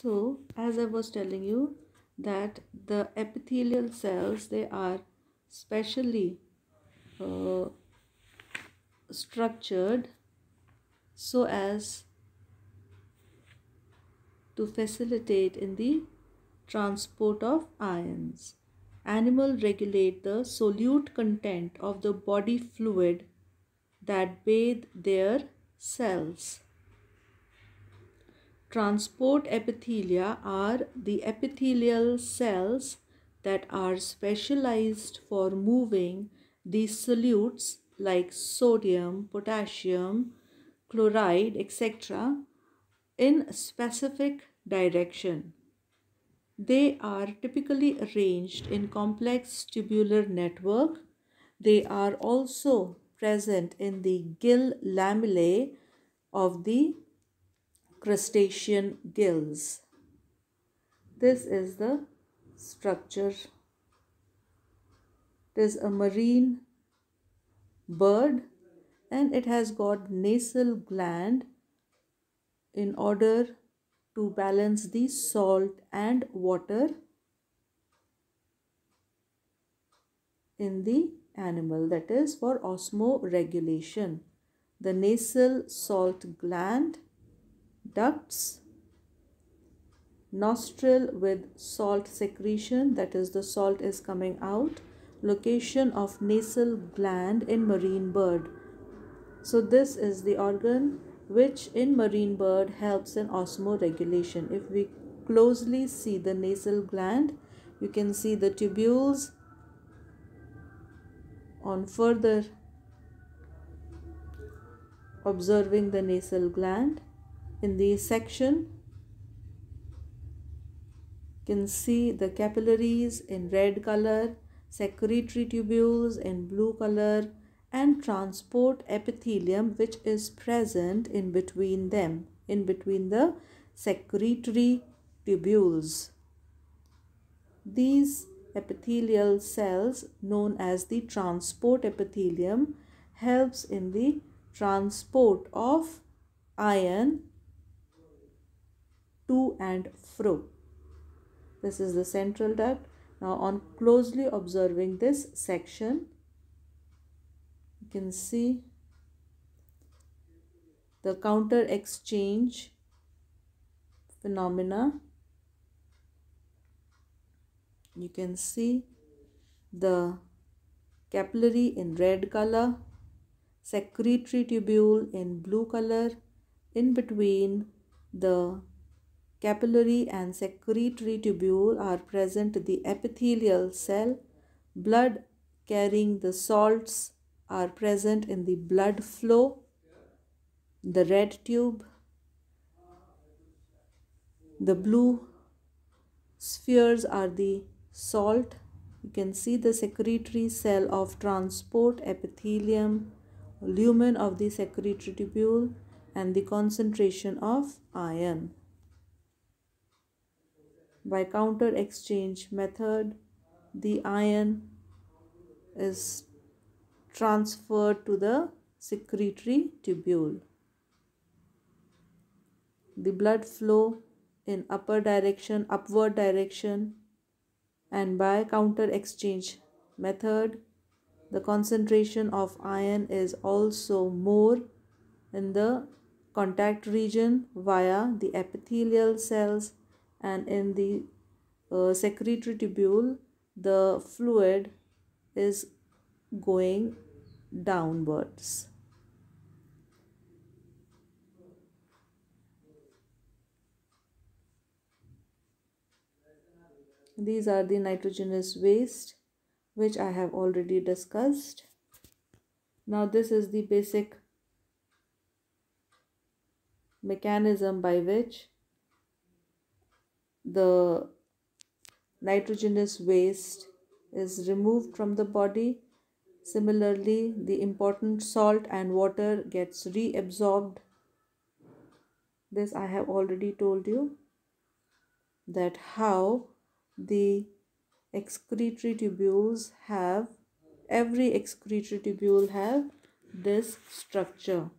So, as I was telling you, that the epithelial cells, they are specially uh, structured so as to facilitate in the transport of ions. Animals regulate the solute content of the body fluid that bathe their cells. Transport epithelia are the epithelial cells that are specialized for moving these solutes like sodium, potassium, chloride, etc. in specific direction. They are typically arranged in complex tubular network. They are also present in the gill lamellae of the crustacean gills. This is the structure. It is a marine bird and it has got nasal gland in order to balance the salt and water in the animal, that is for osmoregulation. The nasal salt gland, ducts, nostril with salt secretion, that is the salt is coming out, location of nasal gland in marine bird. So this is the organ which in marine bird helps in osmoregulation. If we closely see the nasal gland, you can see the tubules. On further observing the nasal gland in the section, you can see the capillaries in red color, secretory tubules in blue color, and transport epithelium which is present in between them, in between the secretory tubules. These epithelial cells, known as the transport epithelium, helps in the transport of ion to and fro. This is the central duct. Now on closely observing this section, you can see the counter exchange phenomena. You can see the capillary in red color, secretory tubule in blue color. In between the capillary and secretory tubule are present the epithelial cell. Blood carrying the salts are present in the blood flow. The red tube, the blue spheres are the salt. You can see the secretory cell of transport epithelium, lumen of the secretory tubule, and the concentration of ion. By counter exchange method, the ion is transferred to the secretory tubule. The blood flow in upward direction, and by counter exchange method, the concentration of ion is also more in the contact region via the epithelial cells, and in the secretory tubule the fluid is going downwards. These are the nitrogenous waste which I have already discussed. Now this is the basic mechanism by which the nitrogenous waste is removed from the body. Similarly, the important salt and water gets reabsorbed. This I have already told you, that how the excretory tubules have, every excretory tubule have this structure.